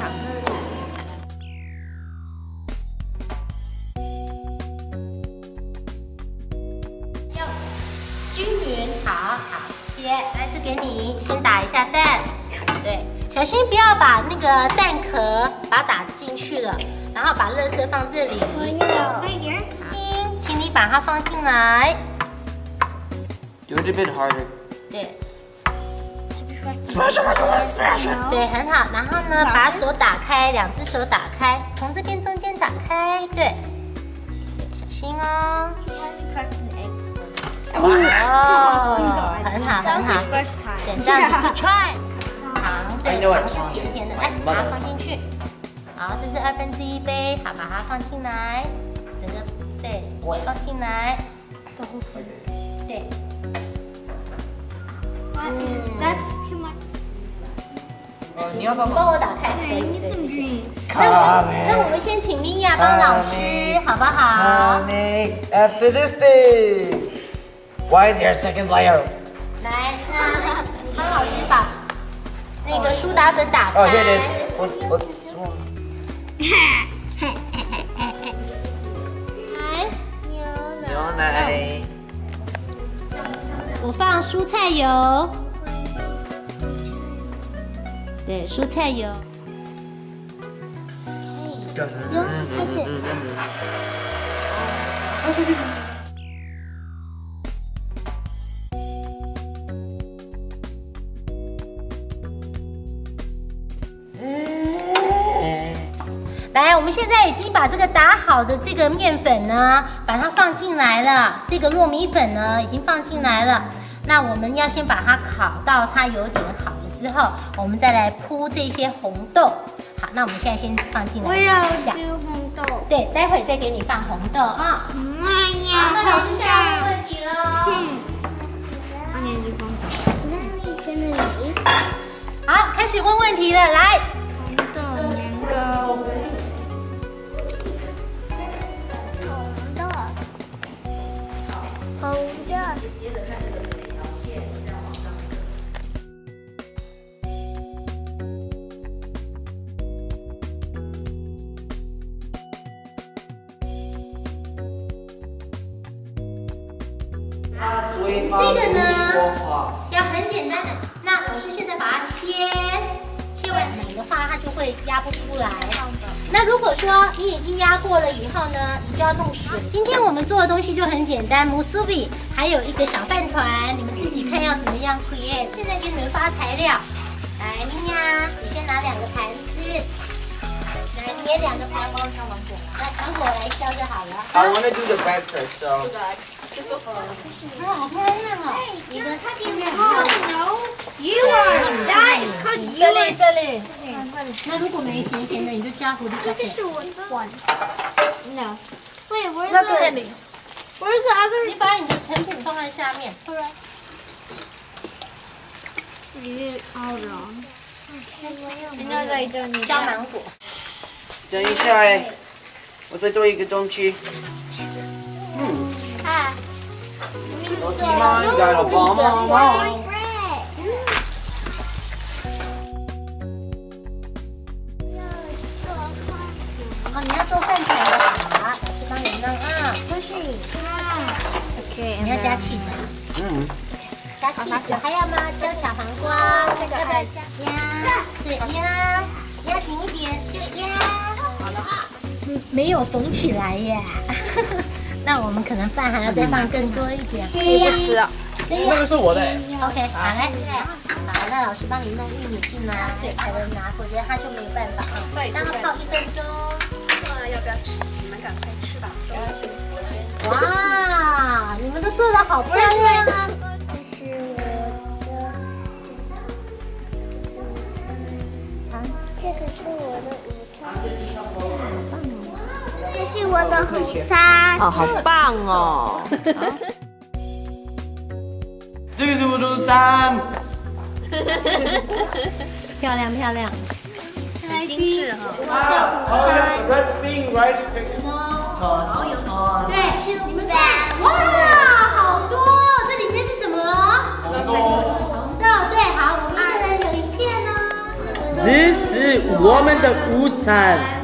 巧克力。要均匀，好，谢谢。来，这给你，先打一下蛋。对，小心不要把那个蛋壳把它打进去了，然后把垃圾放这里。请你把它放进来。Do it a bit harder. 对。 Smash it! 对，很好。然后呢，把手打开，两只手打开，从这边中间打开。对，小心哦。哦，很好，很好。对，这样子 good try。糖，对，糖是甜甜的。来，把它放进去。好，这是1/2杯，好，把它放进来。整个对，放进来。对。 That's too much. 你帮我打开可以。那我们先请米娅帮老师，好不好 Honey, after this thing. Why is there a second layer? 来，那你帮老师把那个苏打粉打开。Oh, here it is. What's wrong? 来，牛奶。我放蔬菜油。对，蔬菜油。开始。来，我们现在已经把这个打好的这个面粉呢，把它放进来了。这个糯米粉呢，已经放进来了。那我们要先把它烤到它有点好了之后，我们再来铺这些红豆。好，那我们现在先放进来。我要吃红豆。对，待会再给你放红豆啊。好，那老师现在问问题喽。好，开始问问题了，来。红豆年糕。 这个呢，要很简单的。那老师现在把它切完底的话，它就会压不出来。那如果说你已经压过了以后呢，你就要弄水。今天我们做的东西就很简单 ，musubi， 还有一个小饭团，你们自己看要怎么样 create。现在给你们发材料，来，米娅，你先拿2个盘子，来，你也2个盘，帮我削芒果，那糖果来削就好了。I want to do the bread first, so. 好漂亮哦！你的它里面 No, you are. That is called you. 这里。那如果没咸咸的，你就加胡椒粉。This one. No. Wait, where's the other? 你把你的成品放在下面。You did it all wrong. I know that I don't need 加芒果。等一下哎，我再多一个东西。啊。多提吗？你该了帮忙吗？哦，你要做饭团的，好，老师帮你弄啊。不是，OK， 你要加cheese啊？加cheese，还要吗？加小黄瓜，这个还压，对压，压紧一点，对压。好了。没有缝起来耶。那我们可能饭还要再放更多一点。可以不吃啊？那个是我的。OK， 好来，好，那老师帮你弄玉米进来，才能拿，否则他就没有办法啊。让它泡1分钟。要不要吃？你们赶快吃吧。我先。哇，你们都做得好漂亮啊！这是这个是我的午餐。这是我的午餐。哦，好棒哦！这个是我的午餐。漂亮漂亮。开心。我的午 Red bean rice cake. 对，你们看，哇，好多！这里面是什么？红豆。对，好，我们一个人有1片哦。This 是我们的午餐。